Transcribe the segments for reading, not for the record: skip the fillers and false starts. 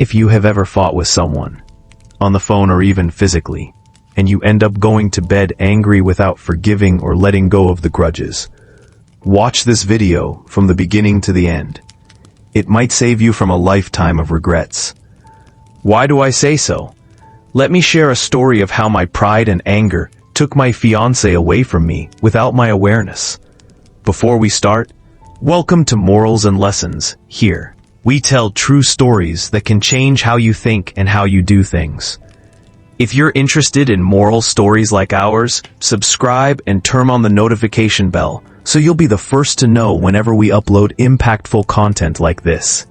If you have ever fought with someone, on the phone or even physically, and you end up going to bed angry without forgiving or letting go of the grudges, watch this video from the beginning to the end. It might save you from a lifetime of regrets. Why do I say so? Let me share a story of how my pride and anger took my fiancé away from me without my awareness. Before we start, welcome to Morals and Lessons. Here, we tell true stories that can change how you think and how you do things. If you're interested in moral stories like ours, subscribe and turn on the notification bell so you'll be the first to know whenever we upload impactful content like this.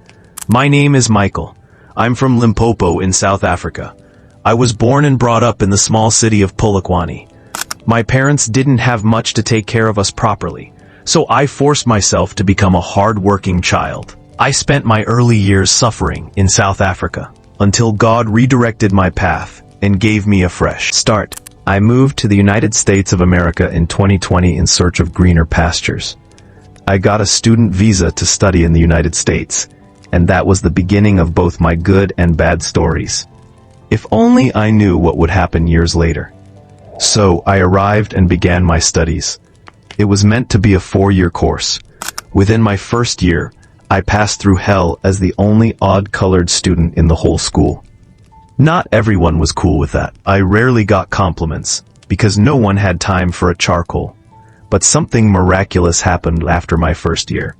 My name is Michael. I'm from Limpopo in South Africa. I was born and brought up in the small city of Polokwane. My parents didn't have much to take care of us properly, so I forced myself to become a hard-working child. I spent my early years suffering in South Africa until God redirected my path and gave me a fresh start. I moved to the United States of America in 2020 in search of greener pastures. I got a student visa to study in the United States, and that was the beginning of both my good and bad stories. If only I knew what would happen years later. So I arrived and began my studies. It was meant to be a 4-year course. Within my first year, I passed through hell as the only odd-colored student in the whole school. Not everyone was cool with that. I rarely got compliments, because no one had time for a charcoal. But something miraculous happened after my first year.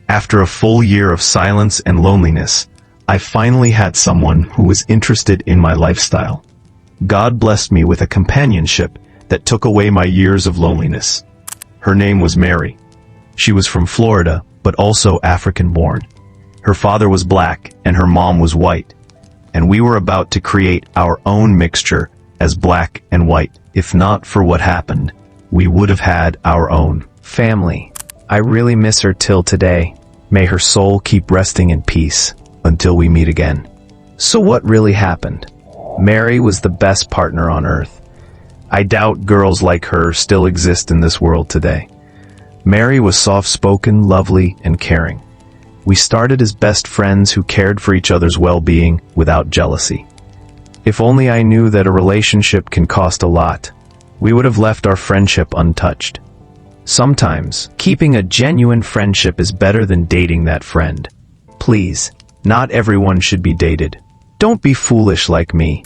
After a full year of silence and loneliness, I finally had someone who was interested in my lifestyle. God blessed me with a companionship that took away my years of loneliness. Her name was Mary. She was from Florida, but also African-born. Her father was black and her mom was white. And we were about to create our own mixture as black and white. If not for what happened, we would have had our own family. I really miss her till today. May her soul keep resting in peace until we meet again. So what really happened? Mary was the best partner on earth. I doubt girls like her still exist in this world today. Mary was soft-spoken, lovely, and caring. We started as best friends who cared for each other's well-being without jealousy. If only I knew that a relationship can cost a lot, we would have left our friendship untouched. Sometimes, keeping a genuine friendship is better than dating that friend. Please, not everyone should be dated. Don't be foolish like me.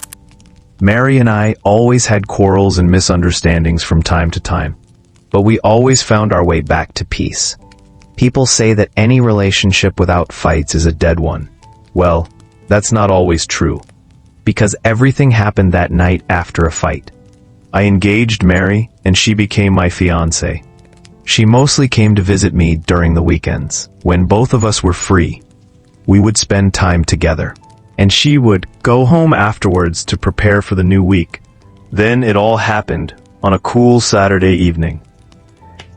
Mary and I always had quarrels and misunderstandings from time to time, but we always found our way back to peace. People say that any relationship without fights is a dead one. Well, that's not always true, because everything happened that night after a fight. I engaged Mary, and she became my fiancée. She mostly came to visit me during the weekends. When both of us were free, we would spend time together, and she would go home afterwards to prepare for the new week. Then it all happened on a cool Saturday evening.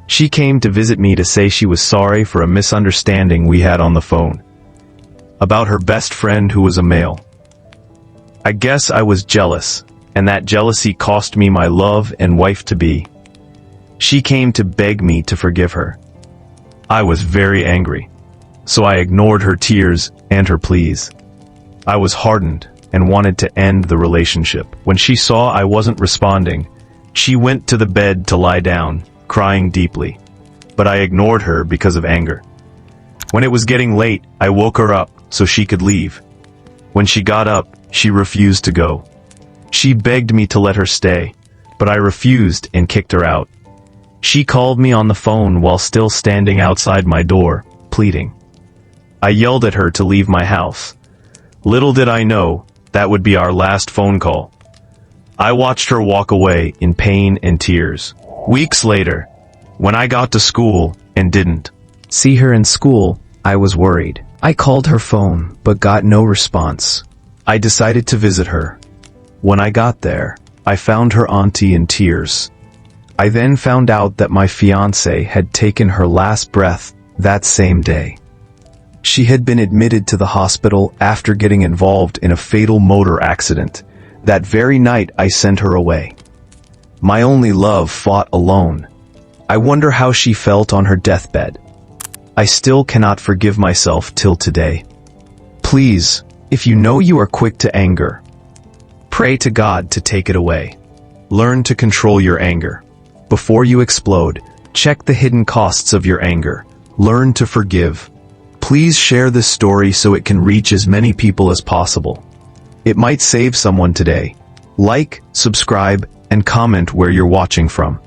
She came to visit me to say she was sorry for a misunderstanding we had on the phone about her best friend who was a male. I guess I was jealous, and that jealousy cost me my love and wife-to-be. She came to beg me to forgive her. I was very angry, so I ignored her tears and her pleas. I was hardened and wanted to end the relationship. When she saw I wasn't responding, she went to the bed to lie down, crying deeply, but I ignored her because of anger. When it was getting late, I woke her up so she could leave. When she got up, she refused to go. She begged me to let her stay, but I refused and kicked her out. She called me on the phone while still standing outside my door, pleading. I yelled at her to leave my house. Little did I know, that would be our last phone call. I watched her walk away in pain and tears. Weeks later, when I got to school and didn't see her in school, I was worried. I called her phone, but got no response. I decided to visit her. When I got there, I found her auntie in tears. I then found out that my fiancé had taken her last breath that same day. She had been admitted to the hospital after getting involved in a fatal motor accident. That very night I sent her away. My only love fought alone. I wonder how she felt on her deathbed. I still cannot forgive myself till today. Please, If you know you are quick to anger, pray to God to take it away. Learn to control your anger. Before you explode, check the hidden costs of your anger. Learn to forgive. Please share this story so it can reach as many people as possible. It might save someone today. Like, subscribe, and comment where you're watching from.